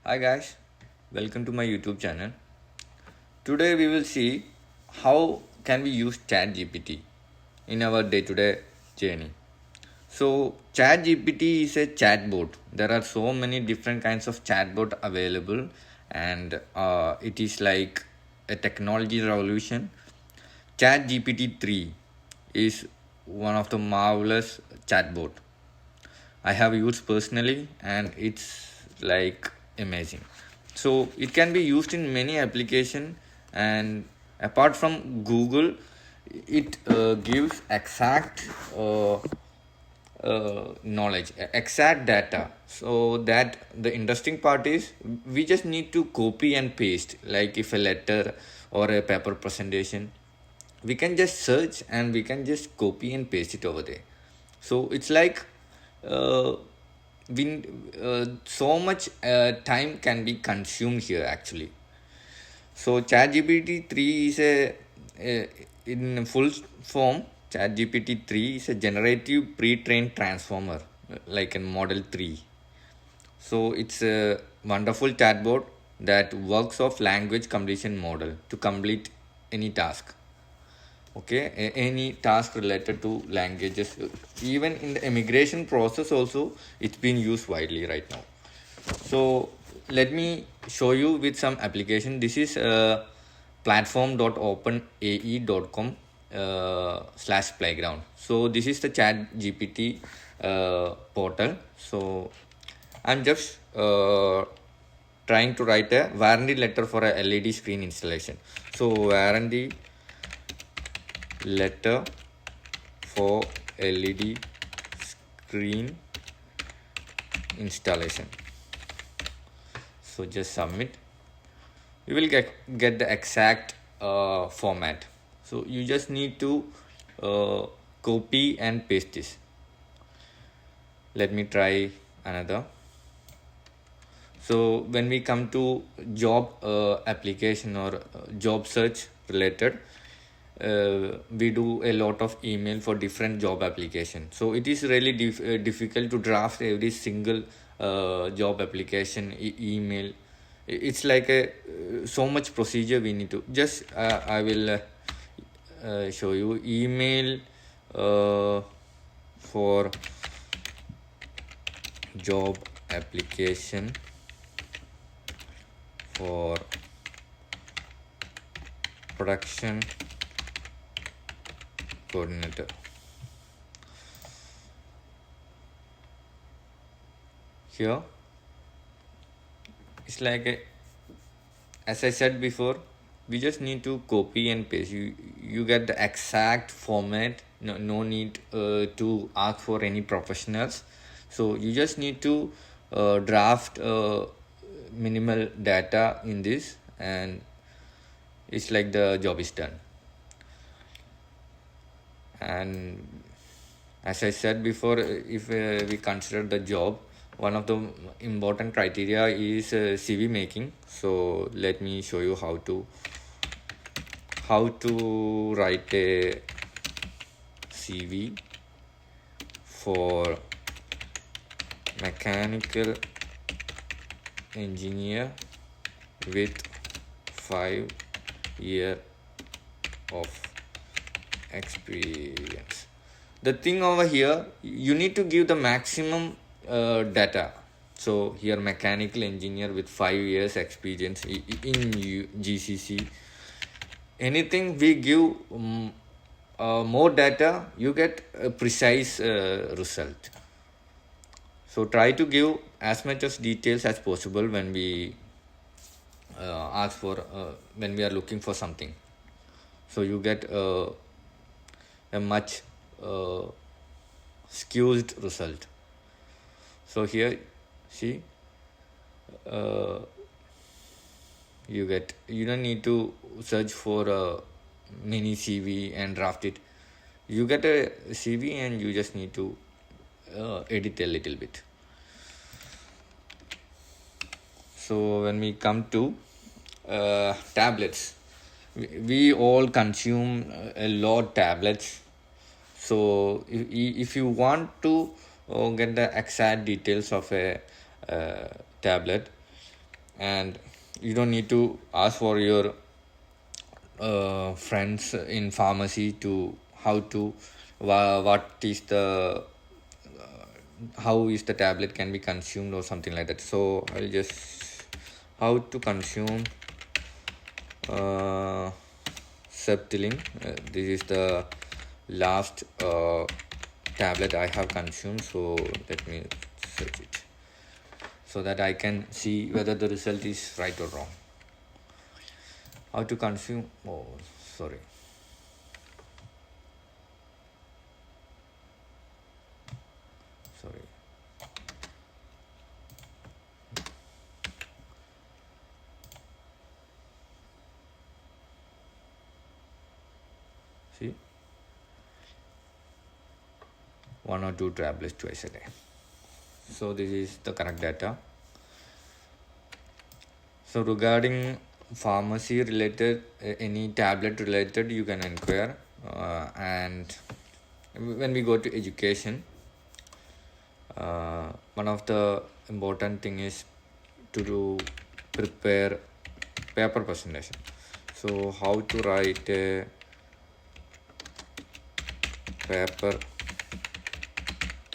Hi guys, welcome to my YouTube channel. Today we will see how can we use ChatGPT in our day-to-day journey. So ChatGPT is a chatbot. There are so many different kinds of chatbot available, and it is like a technology revolution. ChatGPT 3 is one of the marvelous chatbot I have used personally, and it's like amazing. So it can be used in many applications, and apart from Google, it gives exact knowledge, exact data. So that the interesting part is we just need to copy and paste, like if a letter or a paper presentation, we can just search and we can just copy and paste it over there. So it's like uh, we so much time can be consumed here actually. So ChatGPT 3 is a in full form. ChatGPT 3 is a generative pre-trained transformer, like in Model 3. So it's a wonderful chatbot that works off language completion model to complete any task. Okay, any task related to languages, even in the immigration process also, it's been used widely right now. So let me show you with some application. This is platform.openae.com /playground. So this is the chat GPT portal. So I'm just trying to write a warranty letter for a LED screen installation. So warranty letter for LED screen installation. So just submit. You will get the exact format. So you just need to copy and paste this. Let me try another. So when we come to job application or job search related, we do a lot of email for different job application. So it is really difficult to draft every single job application email. It's like a so much procedure we need to just I will show you email for job application for production coordinator. Here it's like as I said before, we just need to copy and paste. You get the exact format. No need to ask for any professionals. So you just need to draft minimal data in this, and it's like the job is done. And as I said before, if we consider the job, one of the important criteria is CV making. So let me show you how to write a CV for mechanical engineer with 5 years of experience. The thing over here, you need to give the maximum data. So here mechanical engineer with 5 years experience in GCC. Anything we give more data, you get a precise result. So try to give as much as details as possible when we ask for when we are looking for something. So you get a much skewed result. So here see you don't need to search for a mini CV and draft it. You get a CV and you just need to edit a little bit. So when we come to tablets, we all consume a lot tablets. So if you want to get the exact details of a tablet, and you don't need to ask for your friends in pharmacy to how to what is the how is the tablet can be consumed or something like that. So I'll just how to consume uh, Septiling. This is the last tablet I have consumed, so let me search it so that I can see whether the result is right or wrong. How to consume, oh sorry, sorry. See, 1 or 2 tablets twice a day. So this is the correct data. So regarding pharmacy related, any tablet related, you can inquire. And when we go to education, one of the important thing is to do prepare paper presentation. So how to write a paper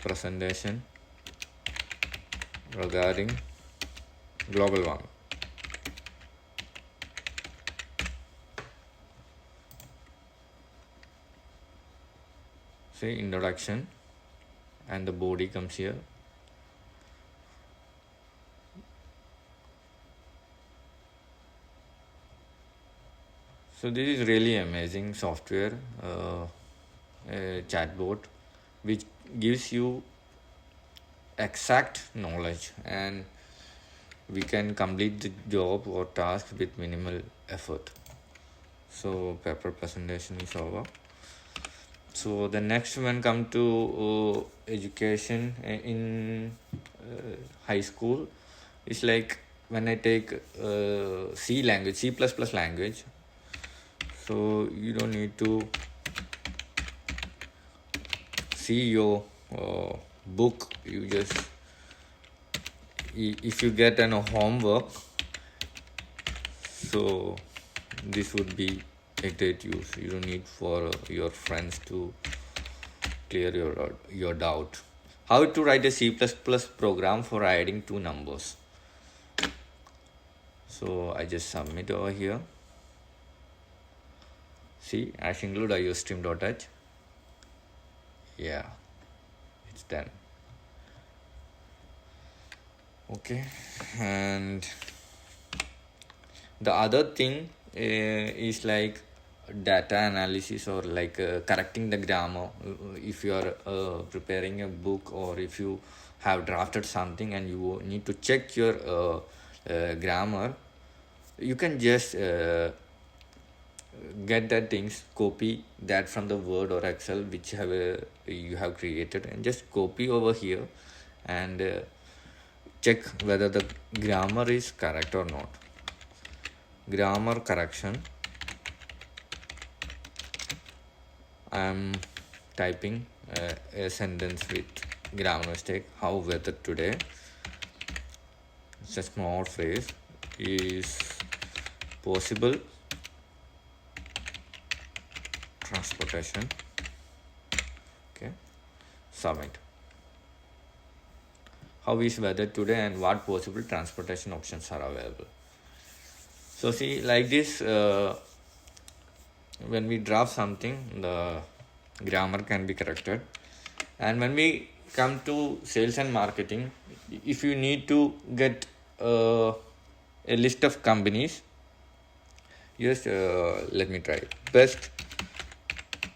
presentation regarding global warming. See, introduction, and the body comes here. So this is really amazing software, a chatbot, which gives you exact knowledge, and we can complete the job or task with minimal effort. So paper presentation is over. So the next one come to education in high school. It's like when I take C language, C++ language. So you don't need to see your book. You just if you get an homework, so this would be a great use. You don't need for your friends to clear your doubt. How to write a C++ program for adding 2 numbers. So I just submit over here. See, as include iostream.h. Yeah, it's done. Okay, and the other thing is like data analysis, or like correcting the grammar. If you are preparing a book, or if you have drafted something and you need to check your grammar, you can just get that things, copy that from the Word or Excel whichever you have created, and just copy over here and check whether the grammar is correct or not. Grammar correction. I'm typing a sentence with grammar mistake. How weather today? It's a small phrase. Is possible transportation. Okay, submit. How is weather today, and what possible transportation options are available? So see, like this, when we draft something, the grammar can be corrected. And when we come to sales and marketing, if you need to get a list of companies, yes, let me try best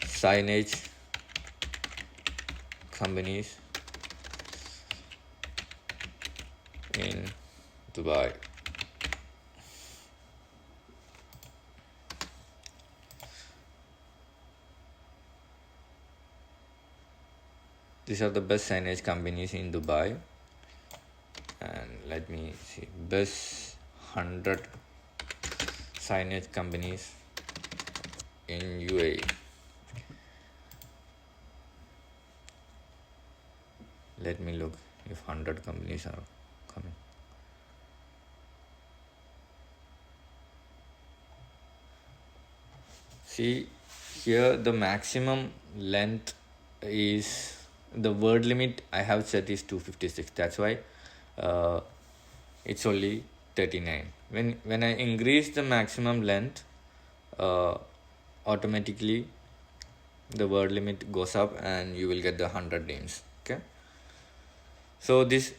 signage companies in Dubai. These are the best signage companies in Dubai. And let me see, best 100 signage companies in UAE. Let me look if 100 companies are coming. See, here the maximum length is, the word limit I have set is 256. That's why uh, it's only 39. When I increase the maximum length, automatically the word limit goes up and you will get the 100 names. Okay, so this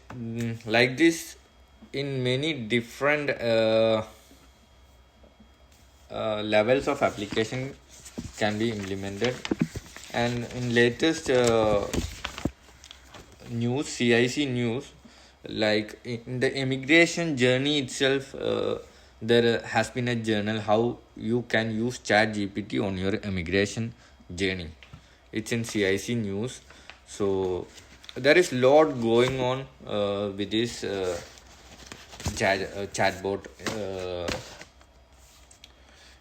like this in many different levels of application can be implemented. And in latest news, CIC news, like in the immigration journey itself, there has been a journal how you can use Chat GPT on your immigration journey. It's in CIC news. So there is lot going on with this chatbot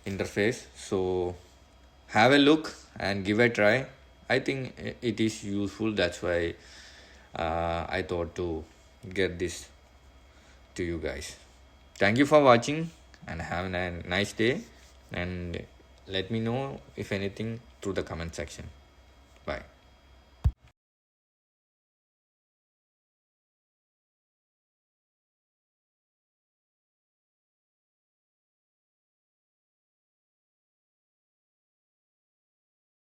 interface. So have a look and give a try. I think it is useful. That's why I thought to get this to you guys. Thank you for watching and have a nice day, and let me know if anything through the comment section. Bye.